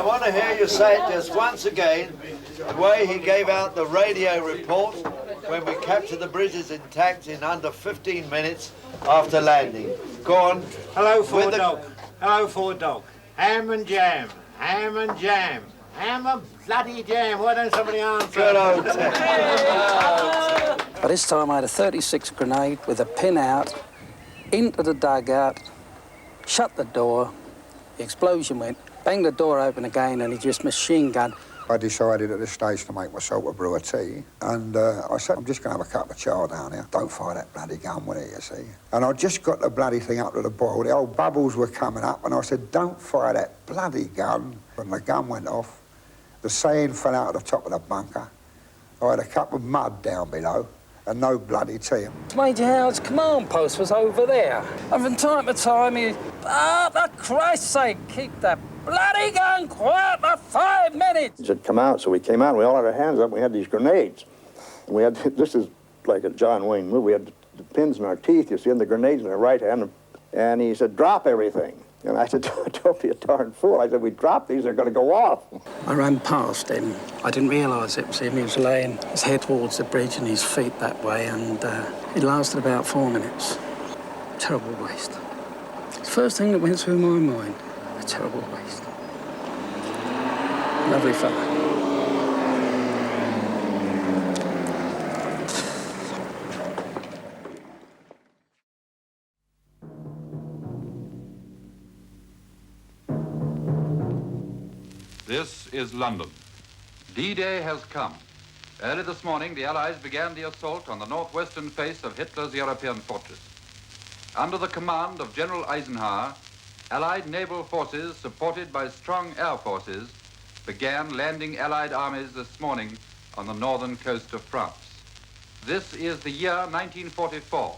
I want to hear you say it just once again, the way he gave out the radio report when we captured the bridges intact in under 15 minutes after landing. Go on. Hello, Ford Dog. Hello, Ford Dog. Ham and jam. Ham and jam. Ham and bloody jam. Why don't somebody answer? Good old Ted. By this time I had a 36 grenade with a pin out, into the dugout, shut the door, the explosion went, banged the door open again and he just machine gunned. I decided at this stage to make myself a brew of tea, and I said, I'm just going to have a cup of char down here. Don't fire that bloody gun with it, you see. And I just got the bloody thing up to the boil. The old bubbles were coming up, and I said, don't fire that bloody gun. When the gun went off, the seine fell out of the top of the bunker. I had a cup of mud down below, and no bloody tea. Major Howard's command post was over there. And from time to time he, for Christ's sake, keep that bloody gun quiet for 5 minutes. It had come out, so we came out, and we all had our hands up, and we had these grenades. And we had, this is like a John Wayne movie, we had the pins in our teeth, you see, and the grenades in our right hand, and he said, drop everything. And I said, don't be a darn fool. I said, we dropped these, they're going to go off. I ran past him. I didn't realise it was him. He was laying his head towards the bridge and his feet that way, and it lasted about 4 minutes. Terrible waste. It's the first thing that went through my mind. A terrible waste. Lovely fella. This is London. D-Day has come. Early this morning, the Allies began the assault on the northwestern face of Hitler's European fortress. Under the command of General Eisenhower, Allied naval forces, supported by strong air forces, began landing Allied armies this morning on the northern coast of France. This is the year 1944.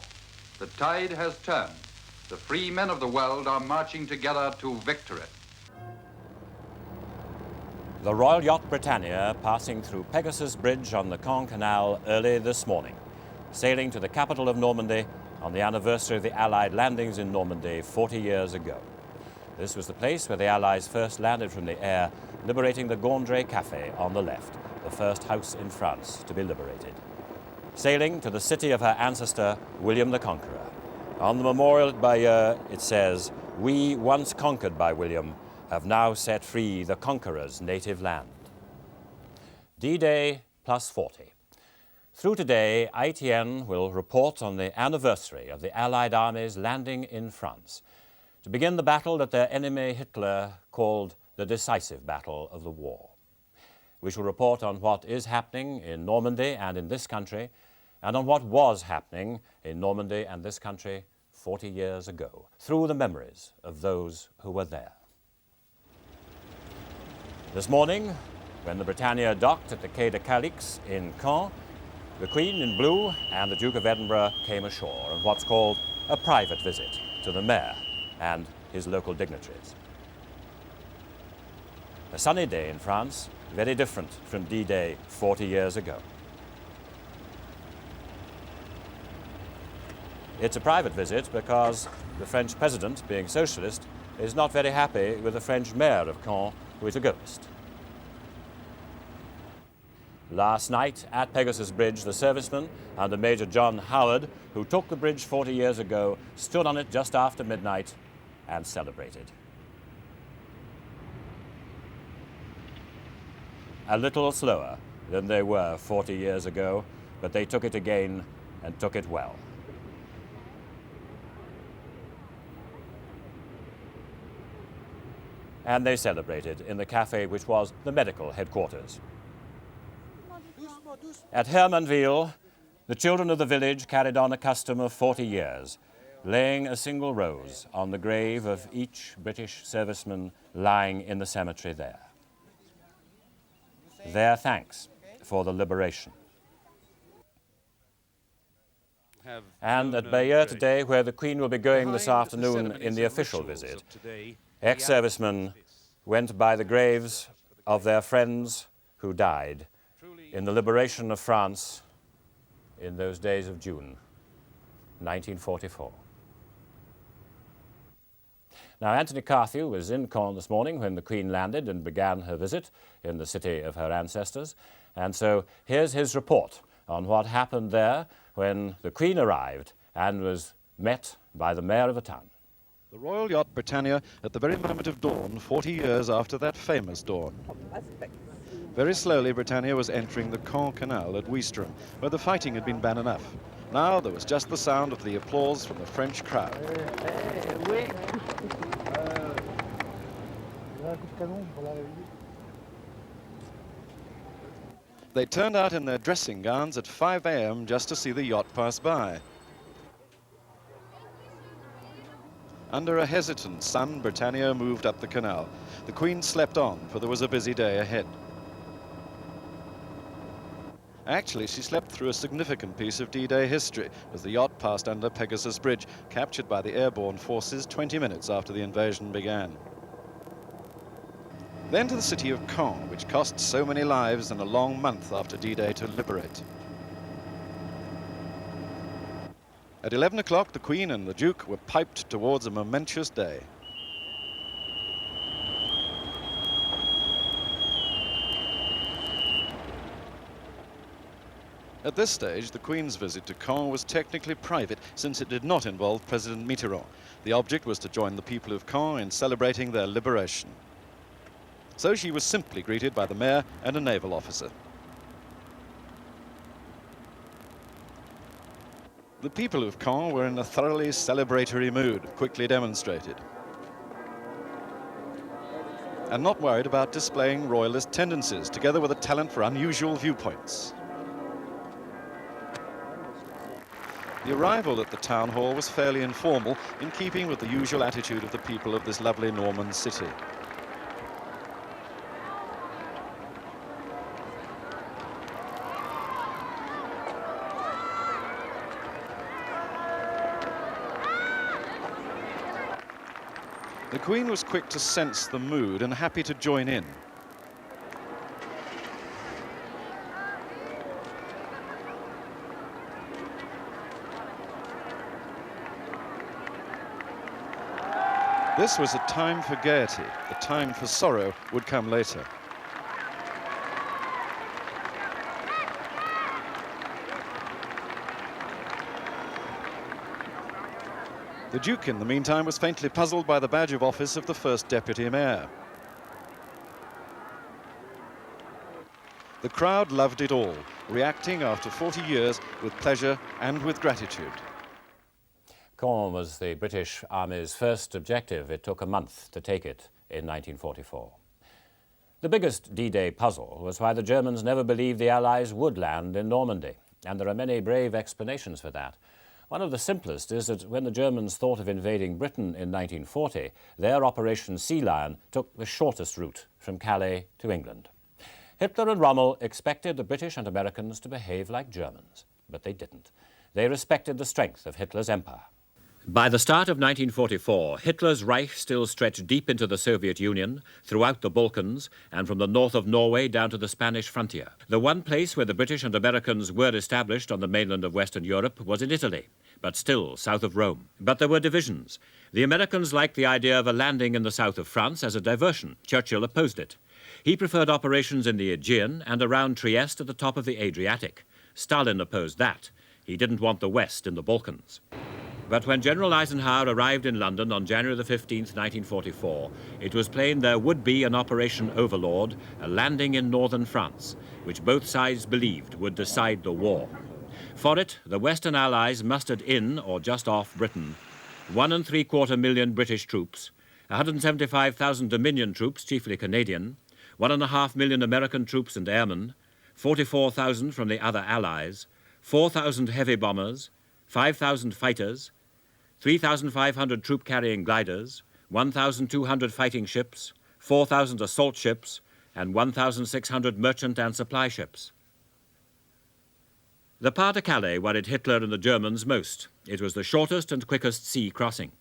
The tide has turned. The free men of the world are marching together to victory. The Royal Yacht Britannia passing through Pegasus Bridge on the Caen Canal early this morning, sailing to the capital of Normandy on the anniversary of the Allied landings in Normandy 40 years ago. This was the place where the Allies first landed from the air, liberating the Gondry Café on the left, the first house in France to be liberated. Sailing to the city of her ancestor, William the Conqueror. On the memorial at Bayeux, it says, "We, once conquered by William, have now set free the conqueror's native land." D-Day plus 40. Through today, ITN will report on the anniversary of the Allied armies landing in France to begin the battle that their enemy Hitler called the decisive battle of the war. We shall report on what is happening in Normandy and in this country, and on what was happening in Normandy and this country 40 years ago, through the memories of those who were there. This morning, when the Britannia docked at the Quai de Calix in Caen, the Queen in blue and the Duke of Edinburgh came ashore on what's called a private visit to the mayor and his local dignitaries. A sunny day in France, very different from D-Day 40 years ago. It's a private visit because the French president, being socialist, is not very happy with the French mayor of Caen, who is a ghost. Last night at Pegasus Bridge, the servicemen under Major John Howard, who took the bridge 40 years ago, stood on it just after midnight and celebrated. A little slower than they were 40 years ago, but they took it again and took it well. And they celebrated in the cafe which was the medical headquarters. At Hermanville, the children of the village carried on a custom of 40 years, laying a single rose on the grave of each British serviceman lying in the cemetery there. Their thanks for the liberation. And at Bayeux today, where the Queen will be going this afternoon in the official visit, ex-servicemen went by the graves of their friends who died in the liberation of France in those days of June, 1944. Now, Anthony Carthew was in Caen this morning when the Queen landed and began her visit in the city of her ancestors. And so here's his report on what happened there when the Queen arrived and was met by the mayor of the town. The Royal Yacht Britannia at the very moment of dawn, 40 years after that famous dawn. Very slowly, Britannia was entering the Caen Canal at Ouistreham, where the fighting had been bad enough. Now there was just the sound of the applause from the French crowd. They turned out in their dressing gowns at 5 a.m. just to see the yacht pass by. Under a hesitant sun, Britannia moved up the canal. The Queen slept on, for there was a busy day ahead. Actually, she slept through a significant piece of D-Day history as the yacht passed under Pegasus Bridge, captured by the airborne forces 20 minutes after the invasion began. Then to the city of Caen, which cost so many lives and a long month after D-Day to liberate. At 11 o'clock, the Queen and the Duke were piped towards a momentous day. At this stage, the Queen's visit to Caen was technically private, since it did not involve President Mitterand. The object was to join the people of Caen in celebrating their liberation. So she was simply greeted by the mayor and a naval officer. The people of Caen were in a thoroughly celebratory mood, quickly demonstrated, and not worried about displaying royalist tendencies, together with a talent for unusual viewpoints. The arrival at the town hall was fairly informal, in keeping with the usual attitude of the people of this lovely Norman city. The Queen was quick to sense the mood and happy to join in. This was a time for gaiety. The time for sorrow would come later. The Duke, in the meantime, was faintly puzzled by the badge of office of the first deputy mayor. The crowd loved it all, reacting after 40 years with pleasure and with gratitude. Caen was the British Army's first objective. It took a month to take it in 1944. The biggest D-Day puzzle was why the Germans never believed the Allies would land in Normandy, and there are many brave explanations for that. One of the simplest is that when the Germans thought of invading Britain in 1940, their Operation Sea Lion took the shortest route from Calais to England. Hitler and Rommel expected the British and Americans to behave like Germans, but they didn't. They respected the strength of Hitler's empire. By the start of 1944, Hitler's Reich still stretched deep into the Soviet Union, throughout the Balkans, and from the north of Norway down to the Spanish frontier. The one place where the British and Americans were established on the mainland of Western Europe was in Italy, but still south of Rome. But there were divisions. The Americans liked the idea of a landing in the south of France as a diversion. Churchill opposed it. He preferred operations in the Aegean and around Trieste at the top of the Adriatic. Stalin opposed that. He didn't want the West in the Balkans. But when General Eisenhower arrived in London on January the 15th, 1944, it was plain there would be an Operation Overlord, a landing in northern France, which both sides believed would decide the war. For it, the Western Allies mustered in, or just off, Britain, 1 3/4 million British troops, 175,000 Dominion troops, chiefly Canadian, 1.5 million American troops and airmen, 44,000 from the other Allies, 4,000 heavy bombers, 5,000 fighters, 3,500 troop-carrying gliders, 1,200 fighting ships, 4,000 assault ships, and 1,600 merchant and supply ships. The Pas-de-Calais worried Hitler and the Germans most. It was the shortest and quickest sea crossing.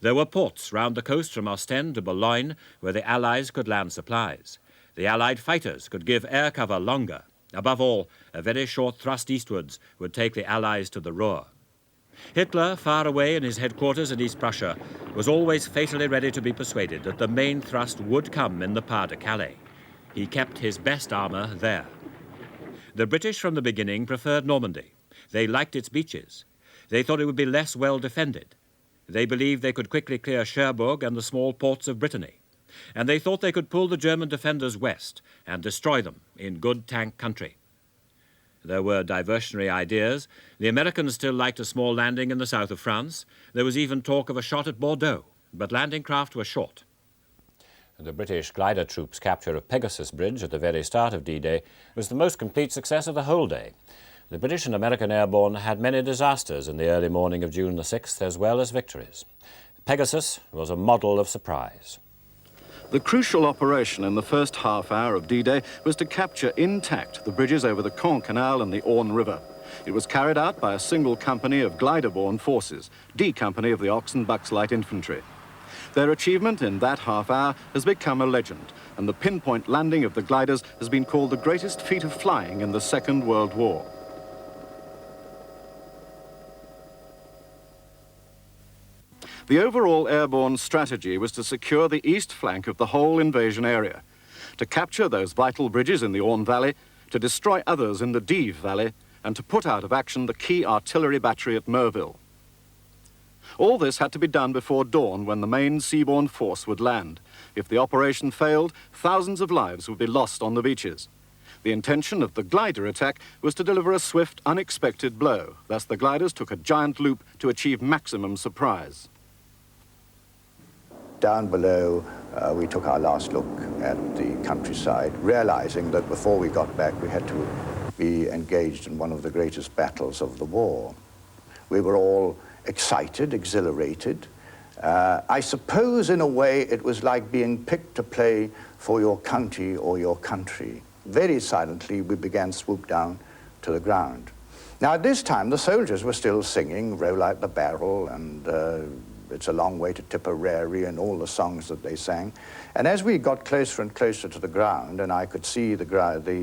There were ports round the coast from Ostend to Boulogne where the Allies could land supplies. The Allied fighters could give air cover longer. Above all, a very short thrust eastwards would take the Allies to the Ruhr. Hitler, far away in his headquarters in East Prussia, was always fatally ready to be persuaded that the main thrust would come in the Pas de Calais. He kept his best armour there. The British from the beginning preferred Normandy. They liked its beaches. They thought it would be less well defended. They believed they could quickly clear Cherbourg and the small ports of Brittany. And they thought they could pull the German defenders west and destroy them in good tank country. There were diversionary ideas. The Americans still liked a small landing in the south of France. There was even talk of a shot at Bordeaux, but landing craft were short. The British glider troops' capture of Pegasus Bridge at the very start of D-Day was the most complete success of the whole day. The British and American airborne had many disasters in the early morning of June the 6th, as well as victories. Pegasus was a model of surprise. The crucial operation in the first half hour of D-Day was to capture intact the bridges over the Caen Canal and the Orne River. It was carried out by a single company of glider-borne forces, D Company of the Ox and Bucks Light Infantry. Their achievement in that half hour has become a legend, and the pinpoint landing of the gliders has been called the greatest feat of flying in the Second World War. The overall airborne strategy was to secure the east flank of the whole invasion area, to capture those vital bridges in the Orne Valley, to destroy others in the Dives Valley, and to put out of action the key artillery battery at Merville. All this had to be done before dawn, when the main seaborne force would land. If the operation failed, thousands of lives would be lost on the beaches. The intention of the glider attack was to deliver a swift, unexpected blow. Thus the gliders took a giant loop to achieve maximum surprise. Down below, we took our last look at the countryside, realizing that before we got back, we had to be engaged in one of the greatest battles of the war. We were all excited, exhilarated. I suppose, in a way, it was like being picked to play for your county or your country. Very silently, we began to swoop down to the ground. Now, at this time, the soldiers were still singing Roll Out the Barrel and It's a Long Way to Tipperary and all the songs that they sang. And as we got closer and closer to the ground, and I could see the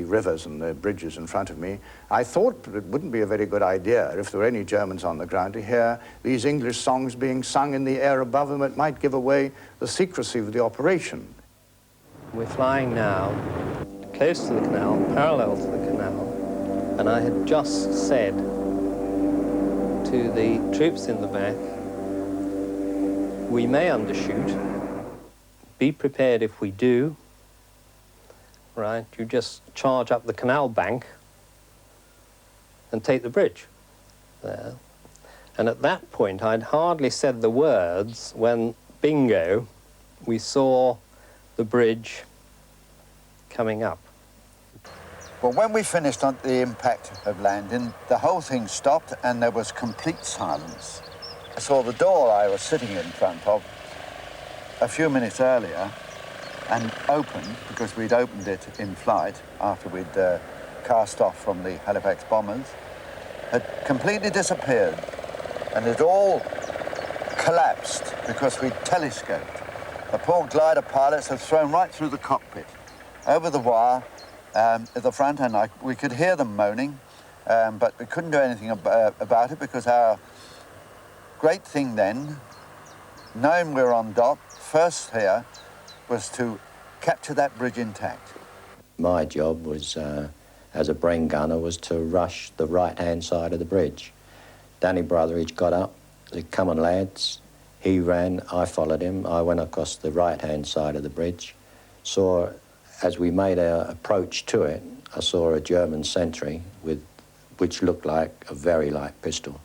rivers and the bridges in front of me, I thought it wouldn't be a very good idea if there were any Germans on the ground to hear these English songs being sung in the air above them. It might give away the secrecy of the operation. We're flying now close to the canal, parallel to the canal, and I had just said to the troops in the back, we may undershoot. Be prepared if we do. Right, you just charge up the canal bank and take the bridge there. And at that point, I'd hardly said the words when, bingo, we saw the bridge coming up. Well, when we finished on the impact of landing, the whole thing stopped and there was complete silence. I saw the door I was sitting in front of a few minutes earlier and opened, because we'd opened it in flight after we'd cast off from the Halifax bombers, had completely disappeared, and it all collapsed because we'd telescoped. The poor glider pilots had thrown right through the cockpit, over the wire at the front, and we could hear them moaning, but we couldn't do anything about it, because our great thing then, knowing we were on dock, first here, was to capture that bridge intact. My job was, as a brain gunner, was to rush the right-hand side of the bridge. Danny Brotheridge got up, said, "Come on, lads." He ran, I followed him. I went across the right-hand side of the bridge. Saw, as we made our approach to it, I saw a German sentry which looked like a very light pistol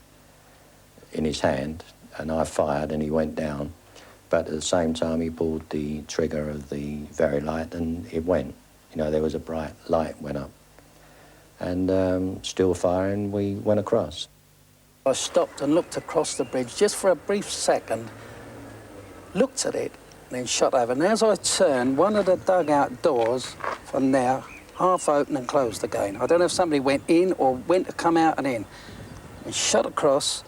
in his hand, and I fired and he went down. But at the same time, he pulled the trigger of the very light and it went. You know, there was a bright light went up. And still firing, we went across. I stopped and looked across the bridge just for a brief second, looked at it, and then shot over. And as I turned, one of the dugout doors from there half open and closed again. I don't know if somebody went in or went to come out and in. And shot across.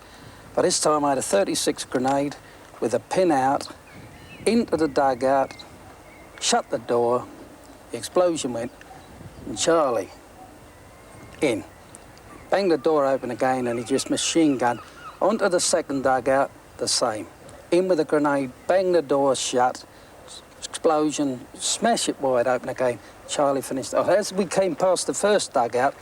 By this time, I had a 36 grenade with a pin out into the dugout, shut the door, the explosion went, and Charlie in. Banged the door open again, and he just machine gunned Onto the second dugout, the same. In with a grenade, bang the door shut, explosion, smash it wide open again. Charlie finished. Oh, as we came past the first dugout,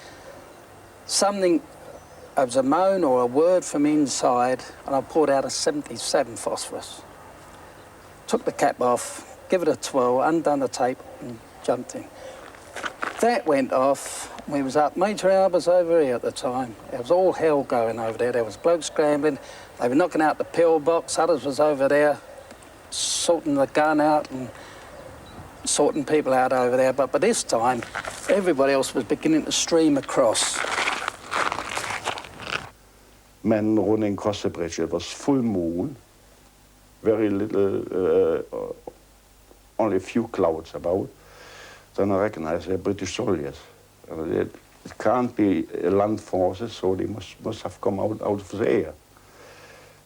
something, it was a moan or a word from inside, and I poured out a 77 phosphorus. Took the cap off, give it a twirl, undone the tape, and jumped in. That went off. We was up. Major Al was over here at the time. There was all hell going over there. There was blokes scrambling. They were knocking out the pillbox. Others was over there sorting the gun out and sorting people out over there. But by this time, everybody else was beginning to stream across. Men running across the bridge, it was full moon, very little, only a few clouds about. Then I recognized they're British soldiers. It can't be land forces, so they must have come out of the air.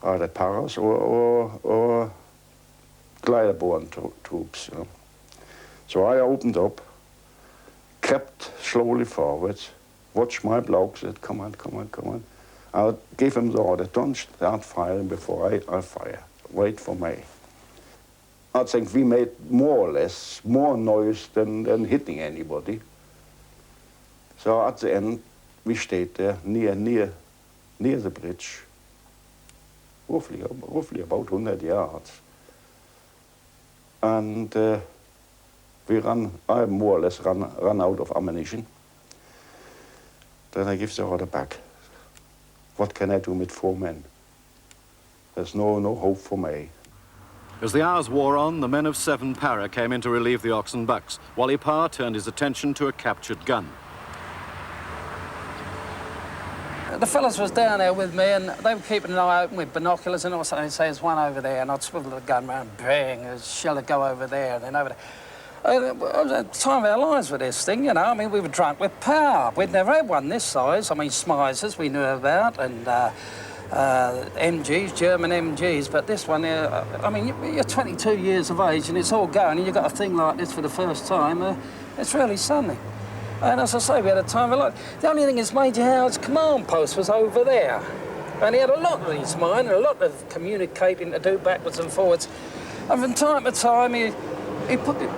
Either paras or glider-borne troops. You know. So I opened up, crept slowly forwards, watched my blokes, said, come on, come on, come on. I gave him the order, don't start firing before I fire. Wait for me. I think we made more or less more noise than hitting anybody. So at the end, we stayed there near the bridge, roughly about 100 yards. And I more or less ran out of ammunition. Then I give the order back. What can I do with 4 men? There's no hope for me. As the hours wore on, the men of 7 Para came in to relieve the Ox and Bucks. Wally Parr turned his attention to a captured gun. The fellas was down there with me, and they were keeping an eye open with binoculars, and all of a sudden they'd say, there's one over there, and I'd swivel the gun round, bang, a shell would go over there, and then over there. It was a time of our lives with this thing, you know. I mean, we were drunk with power. We'd never had one this size. I mean, Smythers we knew about, and MGs, German MGs, but this one here, I mean, you're 22 years of age and it's all going, and you've got a thing like this for the first time, it's really something. And as I say, we had a time of life. The only thing is Major Howard's command post was over there, and he had a lot of his mind and a lot of communicating to do backwards and forwards. And from time to time, he put it,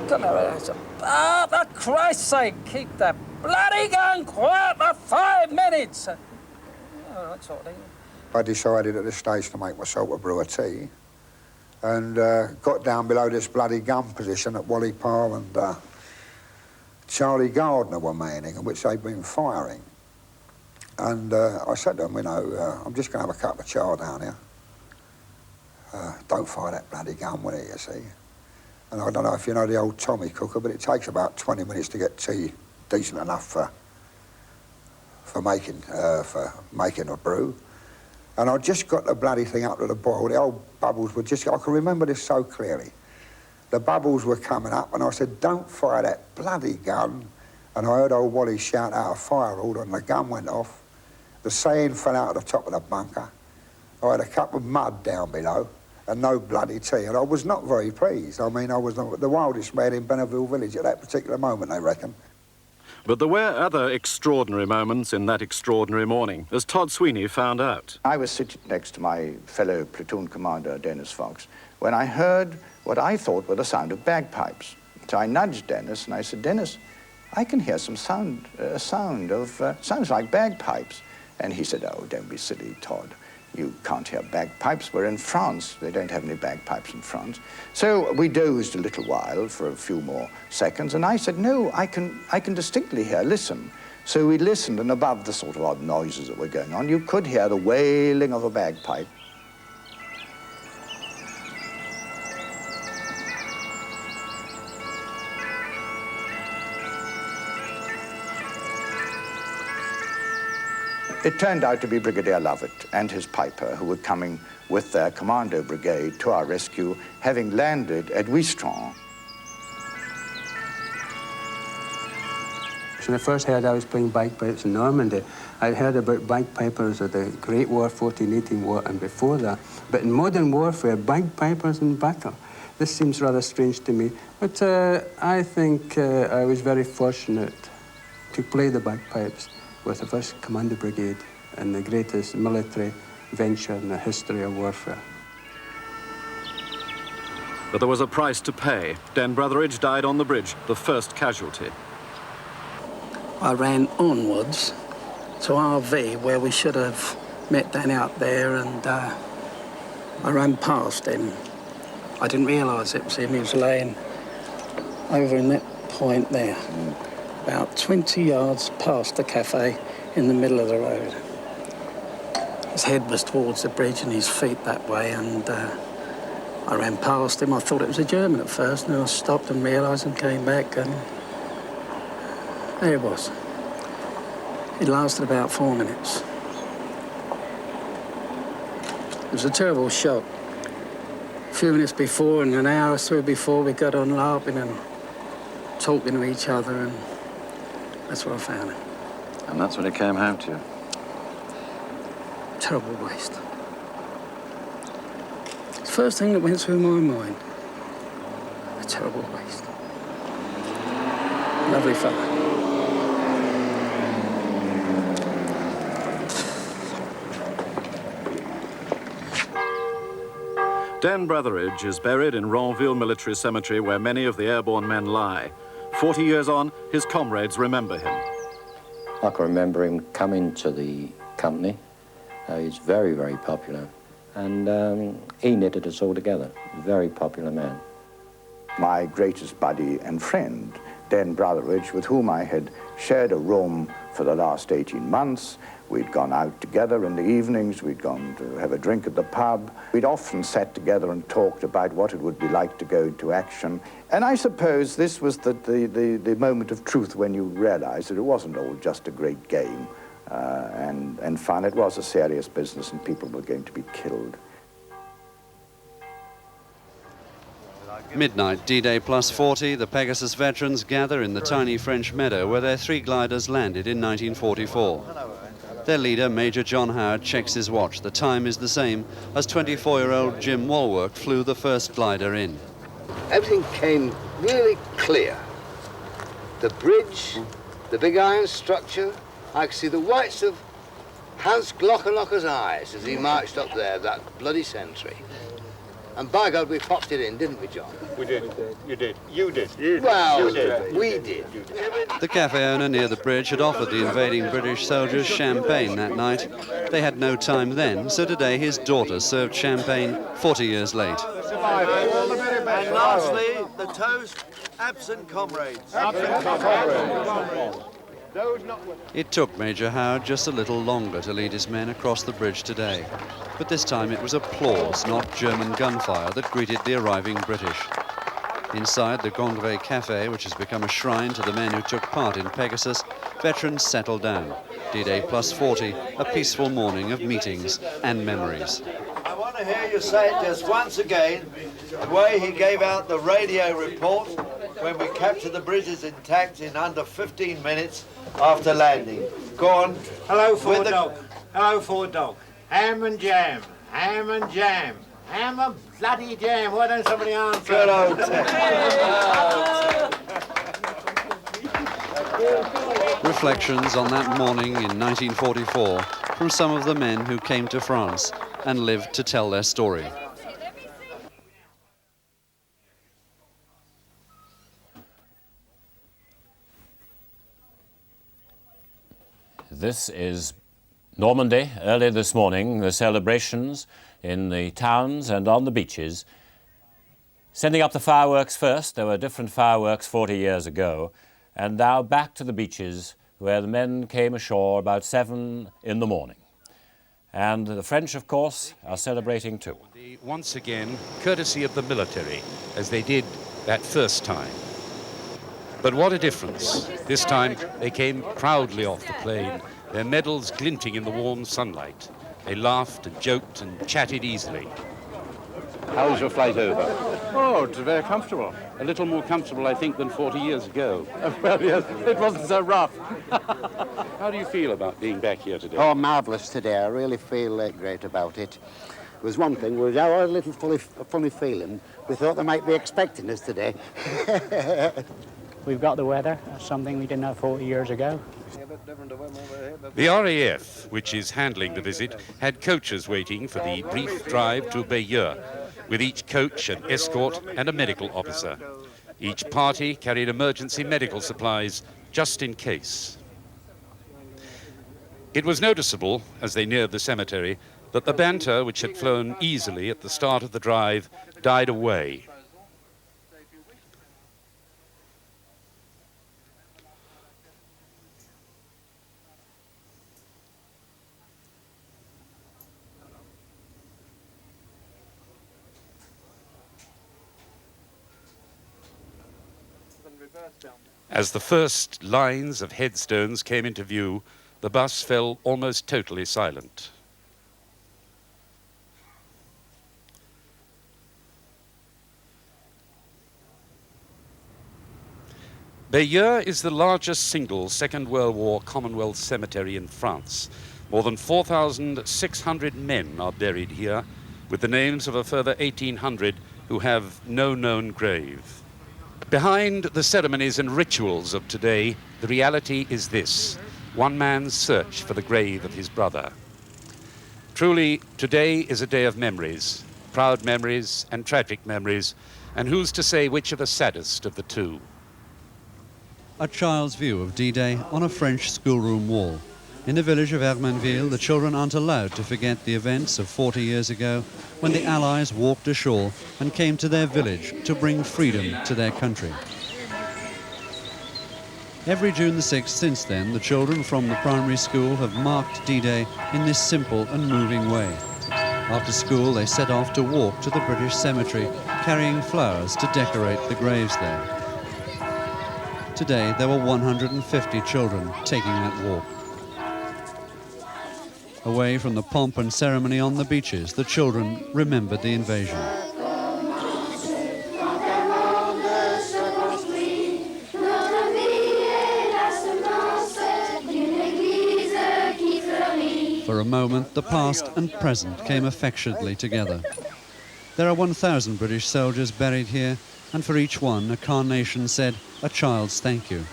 come over there, said, oh, for Christ's sake, keep that bloody gun quiet for 5 minutes. Oh, that sort of thing. I decided at this stage to make myself a brew of tea, and got down below this bloody gun position that Wally Parr and Charlie Gardner were manning, in which they'd been firing. And I said to them, you know, I'm just going to have a cup of char down here. Don't fire that bloody gun with it, you see. And I don't know if you know the old Tommy cooker, but it takes about 20 minutes to get tea decent enough for making a brew. And I just got the bloody thing up to the boil. The old bubbles were just, I can remember this so clearly. The bubbles were coming up, and I said, don't fire that bloody gun. And I heard old Wally shout out a fire order, and the gun went off. The seine fell out of the top of the bunker. I had a cup of mud down below, and no bloody tea, and I was not very pleased. I mean, I was the wildest man in Benneville village at that particular moment, I reckon. But there were other extraordinary moments in that extraordinary morning, as Todd Sweeney found out. I was sitting next to my fellow platoon commander, Dennis Fox, when I heard what I thought were the sound of bagpipes. So I nudged Dennis and I said, Dennis, I can hear some sound, sounds like bagpipes. And he said, oh, don't be silly, Todd. You can't hear bagpipes. We're in France. They don't have any bagpipes in France. So we dozed a little while for a few more seconds, and I said, no, I can distinctly hear, listen. So we listened, and above the sort of odd noises that were going on, you could hear the wailing of a bagpipe. It turned out to be Brigadier Lovett and his piper, who were coming with their commando brigade to our rescue, having landed at Ouistron. When I first heard I was playing bagpipes in Normandy, I heard about bagpipers of the Great War, 1418 War, and before that. But in modern warfare, bagpipers in battle, this seems rather strange to me. But I think I was very fortunate to play the bagpipes with the 1st Commando Brigade and the greatest military venture in the history of warfare. But there was a price to pay. Dan Brotheridge died on the bridge, the first casualty. I ran onwards to RV where we should have met Dan out there, and I ran past him. I didn't realise it was him. He was laying over in that point there, about 20 yards past the cafe in the middle of the road. His head was towards the bridge and his feet that way, and I ran past him. I thought it was a German at first, and then I stopped and realised and came back, and there it was. It lasted about 4 minutes. It was a terrible shock. A few minutes before and an hour or so before, we got on laughing and talking to each other, and that's where I found him. And that's when it came home to you. Terrible waste. It's the first thing that went through my mind. A terrible waste. Lovely fellow. Dan Brotheridge is buried in Ranville Military Cemetery, where many of the airborne men lie. 40 years on, his comrades remember him. I can remember him coming to the company. He's very, very popular. And he knitted us all together. Very popular man. My greatest buddy and friend, Dan Brotheridge, with whom I had shared a room for the last 18 months. We'd gone out together in the evenings, we'd gone to have a drink at the pub. We'd often sat together and talked about what it would be like to go into action. And I suppose this was the moment of truth when you realised that it wasn't all just a great game and fun. It was a serious business and people were going to be killed. Midnight, D-Day plus 40, the Pegasus veterans gather in the tiny French meadow where their 3 gliders landed in 1944. Their leader, Major John Howard, checks his watch. The time is the same as 24-year-old Jim Walwork flew the first glider in. Everything came really clear. The bridge, the big iron structure, I could see the whites of Hans Glockerlocker's eyes as he marched up there, that bloody sentry. And by God, we popped it in, didn't we, John? We did. You did. You did. Well, you did. We did. The cafe owner near the bridge had offered the invading British soldiers champagne that night. They had no time then, so today his daughter served champagne 40 years late. And lastly, the toast, absent comrades. Absent comrades. It took Major Howard just a little longer to lead his men across the bridge today. But this time it was applause, not German gunfire, that greeted the arriving British. Inside the Gondry Cafe, which has become a shrine to the men who took part in Pegasus, veterans settled down. D-Day plus 40, a peaceful morning of meetings and memories. I want to hear you say it just once again, the way he gave out the radio report when we captured the bridges intact in under 15 minutes after landing. Go on. Hello, Ford Dog. Hello, Ford Dog. Ham and jam. Ham and jam. Ham and bloody jam. Why don't somebody answer? Good old Reflections on that morning in 1944 from some of the men who came to France and lived to tell their story. This is Normandy. Early this morning, the celebrations in the towns and on the beaches. Sending up the fireworks first. There were different fireworks 40 years ago. And now back to the beaches where the men came ashore about 7 in the morning. And the French, of course, are celebrating too. Once again, courtesy of the military, as they did that first time. But what a difference. This time they came proudly off the plane, their medals glinting in the warm sunlight. They laughed and joked and chatted easily. How was your flight over? Oh, it was very comfortable. A little more comfortable, I think, than 40 years ago. Well, yes, it wasn't so rough. How do you feel about being back here today? Oh, marvellous today. I really feel great about it. There was one thing, we had a little funny feeling. We thought they might be expecting us today. We've got the weather, something we didn't have 40 years ago. The RAF, which is handling the visit, had coaches waiting for the brief drive to Bayeux, with each coach an escort and a medical officer. Each party carried emergency medical supplies just in case. It was noticeable, as they neared the cemetery, that the banter, which had flown easily at the start of the drive, died away. As the first lines of headstones came into view, the bus fell almost totally silent. Bayeux is the largest single Second World War Commonwealth cemetery in France. More than 4,600 men are buried here, with the names of a further 1,800 who have no known grave. Behind the ceremonies and rituals of today, the reality is this: one man's search for the grave of his brother. Truly, today is a day of memories, proud memories and tragic memories, and who's to say which are the saddest of the two? A child's view of D-Day on a French schoolroom wall. In the village of Hermanville, the children aren't allowed to forget the events of 40 years ago when the Allies walked ashore and came to their village to bring freedom to their country. Every June the 6th since then, the children from the primary school have marked D-Day in this simple and moving way. After school, they set off to walk to the British cemetery, carrying flowers to decorate the graves there. Today, there were 150 children taking that walk. Away from the pomp and ceremony on the beaches, the children remembered the invasion. For a moment, the past and present came affectionately together. There are 1,000 British soldiers buried here, and for each one, a carnation said a child's thank you.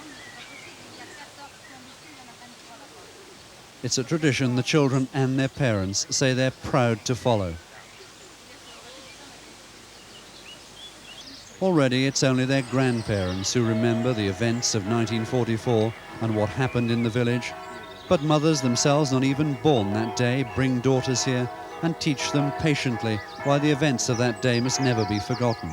It's a tradition the children and their parents say they're proud to follow. Already it's only their grandparents who remember the events of 1944 and what happened in the village. But mothers themselves, not even born that day, bring daughters here and teach them patiently why the events of that day must never be forgotten.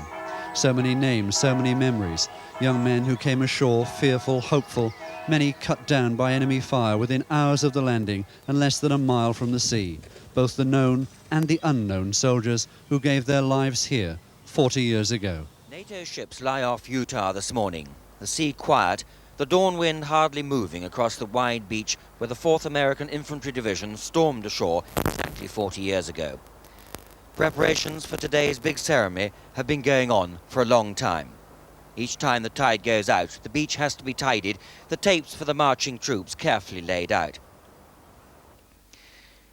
So many names, so many memories. Young men who came ashore fearful, hopeful, many cut down by enemy fire within hours of the landing and less than a mile from the sea. Both the known and the unknown soldiers who gave their lives here 40 years ago. NATO ships lie off Utah this morning. The sea quiet, the dawn wind hardly moving across the wide beach where the 4th American Infantry Division stormed ashore exactly 40 years ago. Preparations for today's big ceremony have been going on for a long time. Each time the tide goes out, the beach has to be tidied, the tapes for the marching troops carefully laid out.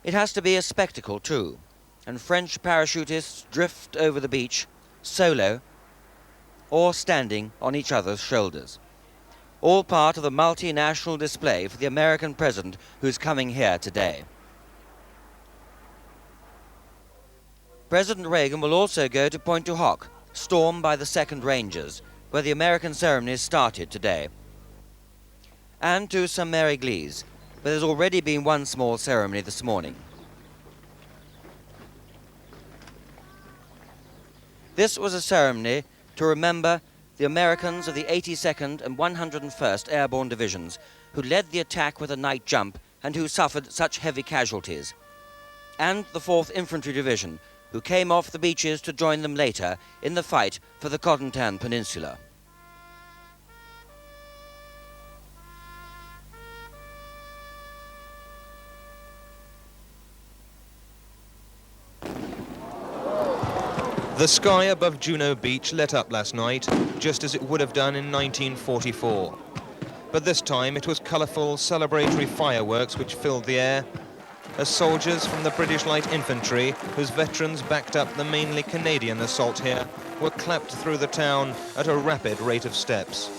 It has to be a spectacle too, and French parachutists drift over the beach, solo, or standing on each other's shoulders. All part of the multinational display for the American president who's coming here today. President Reagan will also go to Pointe du Hoc, stormed by the 2nd Rangers, where the American ceremonies started today, and to Saint-Mère-Église, where there's already been one small ceremony this morning. This was a ceremony to remember the Americans of the 82nd and 101st Airborne Divisions who led the attack with a night jump and who suffered such heavy casualties, and the 4th Infantry Division, who came off the beaches to join them later in the fight for the Cotentin Peninsula. The sky above Juno Beach lit up last night, just as it would have done in 1944. But this time it was colourful, celebratory fireworks which filled the air, as soldiers from the British Light Infantry, whose veterans backed up the mainly Canadian assault here, were clapped through the town at a rapid rate of steps.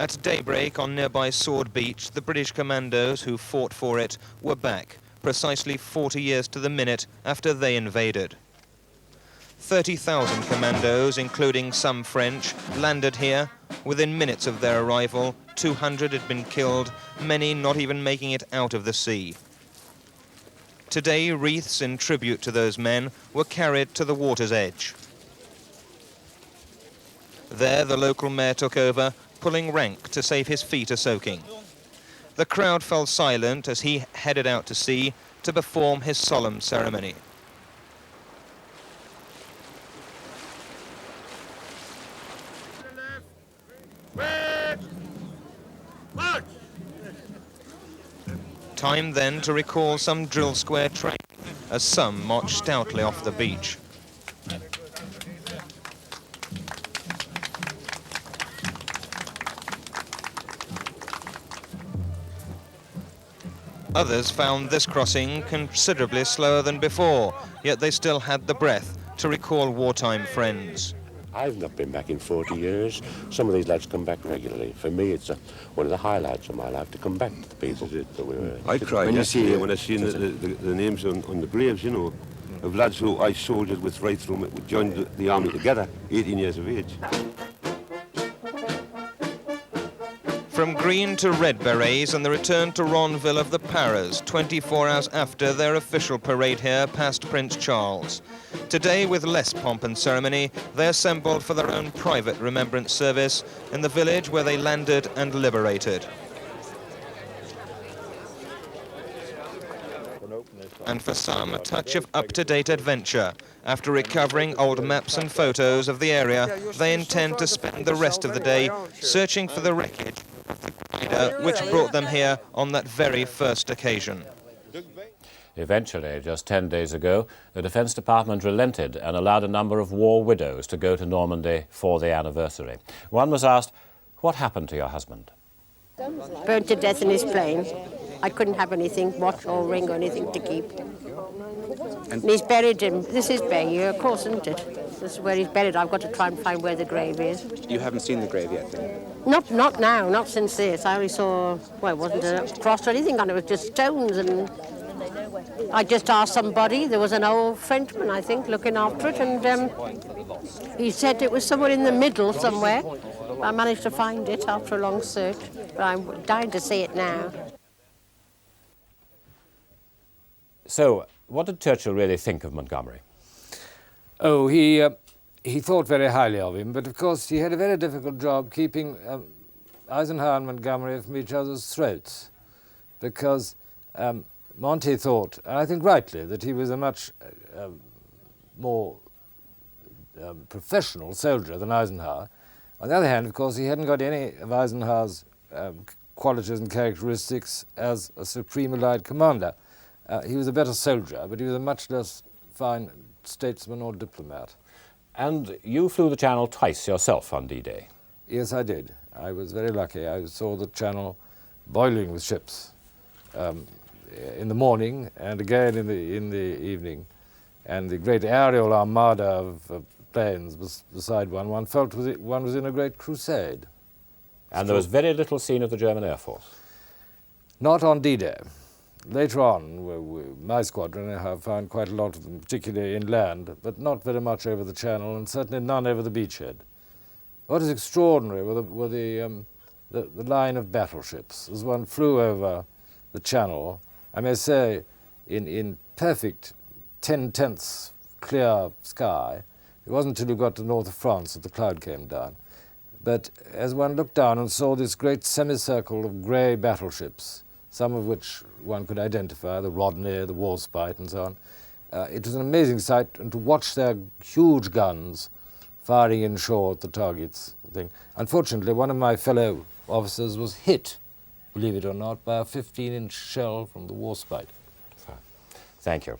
At daybreak on nearby Sword Beach, the British commandos who fought for it were back, precisely 40 years to the minute after they invaded. 30,000 commandos, including some French, landed here. Within minutes of their arrival, 200 had been killed, many not even making it out of the sea. Today, wreaths in tribute to those men were carried to the water's edge. There, the local mayor took over, pulling rank to save his feet a soaking. The crowd fell silent as he headed out to sea to perform his solemn ceremony. Time then to recall some drill square training as some marched stoutly off the beach. Others found this crossing considerably slower than before, yet they still had the breath to recall wartime friends. I've not been back in 40 years. Some of these lads come back regularly. For me, it's one of the highlights of my life to come back to the people that we were. I cried when I seen the names on the graves, you know, of lads who I soldiered with right through, we joined the army together, 18 years of age. From green to red berets and the return to Ronville of the Paras, 24 hours after their official parade here past Prince Charles. Today, with less pomp and ceremony, they assembled for their own private remembrance service in the village where they landed and liberated. And for some, a touch of up-to-date adventure. After recovering old maps and photos of the area, they intend to spend the rest of the day searching for the wreckage of the glider which brought them here on that very first occasion. Eventually, just 10 days ago, the Defence Department relented and allowed a number of war widows to go to Normandy for the anniversary. One was asked, "What happened to your husband?" Burnt to death in his plane. I couldn't have anything, watch or ring or anything to keep. And he's buried in, this is Bayeux, of course, isn't it? This is where he's buried. I've got to try and find where the grave is. You haven't seen the grave yet, then? Not now, not since this. I only saw, well, it wasn't a cross or anything on it, it was just stones. And I just asked somebody, there was an old Frenchman, I think, looking after it, and he said it was somewhere in the middle somewhere. I managed to find it after a long search, but I'm dying to see it now. So, what did Churchill really think of Montgomery? Oh, he thought very highly of him, but of course he had a very difficult job keeping Eisenhower and Montgomery from each other's throats, because Monty thought, and I think rightly, that he was a much more professional soldier than Eisenhower. On the other hand, of course, he hadn't got any of Eisenhower's qualities and characteristics as a supreme Allied commander. He was a better soldier, but he was a much less fine statesman or diplomat. And you flew the Channel twice yourself on D-Day? Yes, I did. I was very lucky. I saw the Channel boiling with ships in the morning and again in the evening. And the great aerial armada of planes beside one. One felt one was in a great crusade. And there was very little seen of the German Air Force? Not on D-Day. Later on, my squadron have found quite a lot of them, particularly inland, but not very much over the Channel, and certainly none over the beachhead. What is extraordinary were the line of battleships. As one flew over the Channel, I may say, in perfect 10/10 clear sky. It wasn't until you got to north of France that the cloud came down. But as one looked down and saw this great semicircle of grey battleships, some of which one could identify, the Rodney, the Warspite, and so on. It was an amazing sight, and to watch their huge guns firing inshore at the targets. Unfortunately, one of my fellow officers was hit, believe it or not, by a 15-inch shell from the Warspite. Thank you.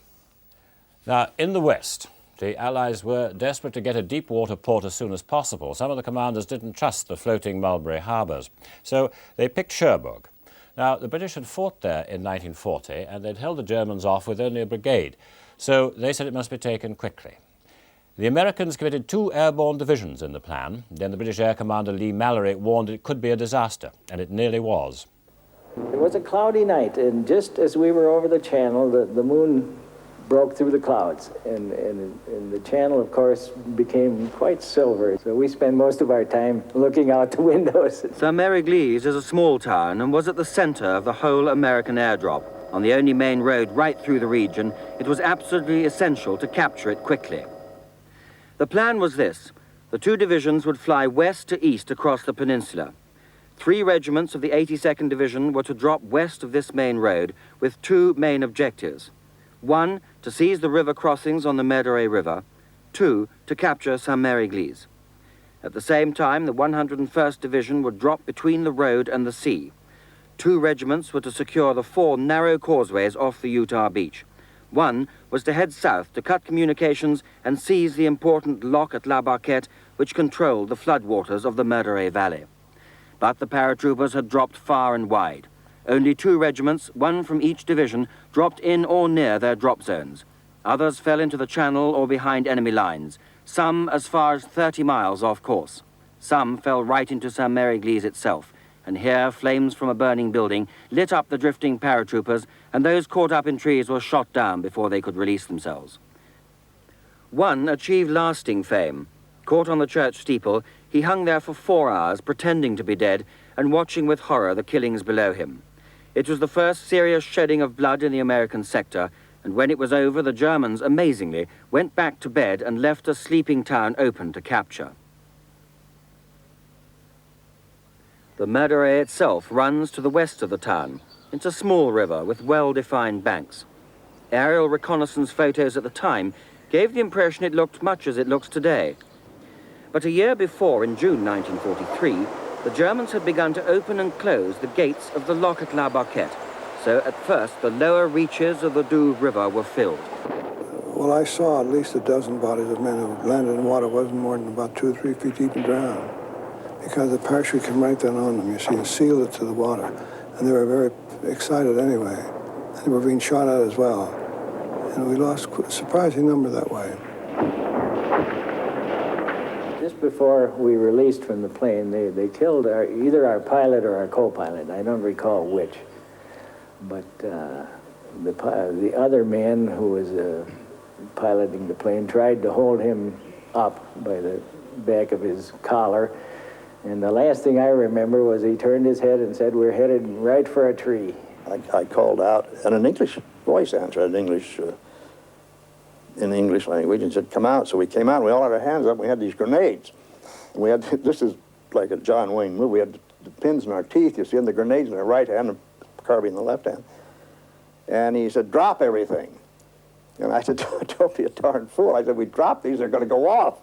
Now, in the West, the Allies were desperate to get a deep-water port as soon as possible. Some of the commanders didn't trust the floating Mulberry harbours, so they picked Cherbourg. Now, the British had fought there in 1940, and they'd held the Germans off with only a brigade, so they said it must be taken quickly. The Americans committed 2 airborne divisions in the plan. Then the British Air Commander Lee Mallory warned it could be a disaster, and it nearly was. It was a cloudy night, and just as we were over the channel, the moon broke through the clouds, and the channel, of course, became quite silver. So we spent most of our time looking out the windows. Saint-Mary-Église is a small town and was at the center of the whole American airdrop. On the only main road right through the region, it was absolutely essential to capture it quickly. The plan was this. The 2 divisions would fly west to east across the peninsula. 3 regiments of the 82nd Division were to drop west of this main road with 2 main objectives. 1, to seize the river crossings on the Medoret River. 2, to capture Saint-Mary-Église. At the same time, the 101st Division would drop between the road and the sea. 2 regiments were to secure the 4 narrow causeways off the Utah beach. 1 was to head south to cut communications and seize the important lock at La Barquette, which controlled the floodwaters of the Medoret Valley. But the paratroopers had dropped far and wide. Only 2 regiments, 1 from each division, dropped in or near their drop zones. Others fell into the channel or behind enemy lines, some as far as 30 miles off course. Some fell right into Saint-Mary-Église itself, and here flames from a burning building lit up the drifting paratroopers, and those caught up in trees were shot down before they could release themselves. 1 achieved lasting fame. Caught on the church steeple, he hung there for 4 hours, pretending to be dead and watching with horror the killings below him. It was the first serious shedding of blood in the American sector, and when it was over, the Germans, amazingly, went back to bed and left a sleeping town open to capture. The Medoret itself runs to the west of the town. It's a small river with well-defined banks. Aerial reconnaissance photos at the time gave the impression it looked much as it looks today. But a year before, in June 1943, the Germans had begun to open and close the gates of the lock at La Barquette. So at first, the lower reaches of the Douvre River were filled. Well, I saw at least a dozen bodies of men who landed in water wasn't more than about 2 or 3 feet deep and drowned. Because the parachute came right down on them, you see, and sealed it to the water. And they were very excited anyway. And they were being shot at as well. And we lost a surprising number that way. Just before we released from the plane, they killed either our pilot or our co-pilot. I don't recall which. But the other man who was piloting the plane tried to hold him up by the back of his collar. And the last thing I remember was he turned his head and said, "We're headed right for a tree." I called out, and an English voice answered in the English language, and said, "Come out." So we came out, and we all had our hands up, and we had these grenades. And we had, this is like a John Wayne movie, we had the pins in our teeth, you see, and the grenades in our right hand, and the carbine in the left hand. And he said, "Drop everything." And I said, "Don't be a darn fool." I said, "We dropped these, they're going to go off."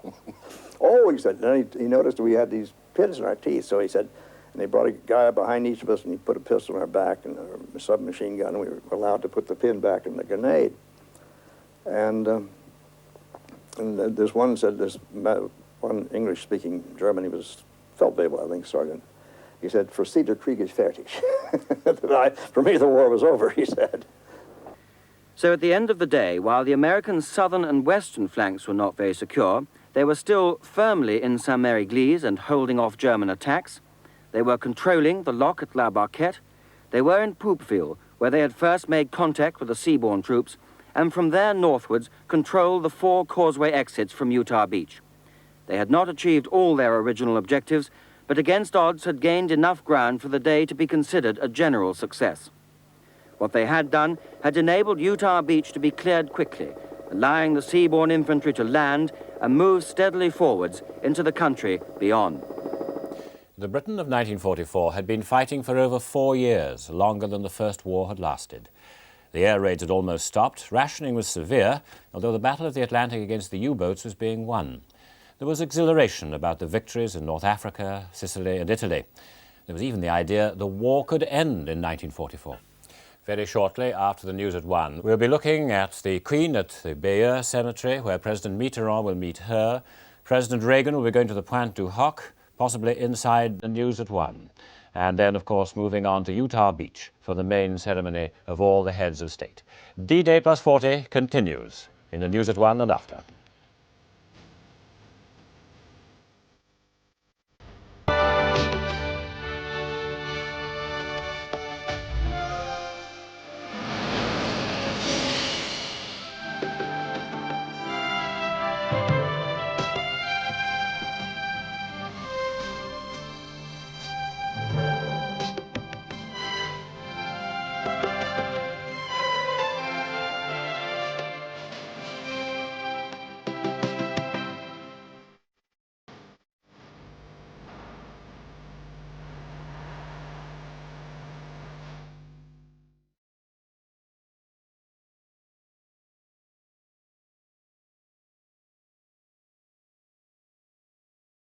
"Oh," he said. Then he noticed we had these pins in our teeth, so he said, and they brought a guy up behind each of us, and he put a pistol in our back and a submachine gun, and we were allowed to put the pin back in the grenade. And this one said, this one English-speaking German, he was Feldwebel, I think, sergeant. He said, "For Sie, der Krieg ist fertig." For me, the war was over, he said. So at the end of the day, while the American southern and western flanks were not very secure, they were still firmly in Saint-Mary-Église and holding off German attacks. They were controlling the lock at La Barquette. They were in Poopville, where they had first made contact with the seaborne troops, and from there northwards controlled the 4 causeway exits from Utah Beach. They had not achieved all their original objectives, but against odds had gained enough ground for the day to be considered a general success. What they had done had enabled Utah Beach to be cleared quickly, allowing the seaborne infantry to land and move steadily forwards into the country beyond. The Britain of 1944 had been fighting for over 4 years, longer than the First War had lasted. The air raids had almost stopped, rationing was severe, although the Battle of the Atlantic against the U-boats was being won. There was exhilaration about the victories in North Africa, Sicily and Italy. There was even the idea the war could end in 1944. Very shortly after the news at 1, we'll be looking at the Queen at the Bayeux cemetery, where President Mitterand will meet her. President Reagan will be going to the Pointe du Hoc, possibly inside the news at 1. And then, of course, moving on to Utah Beach for the main ceremony of all the heads of state. D-Day plus 40 continues in the news at 1 and after.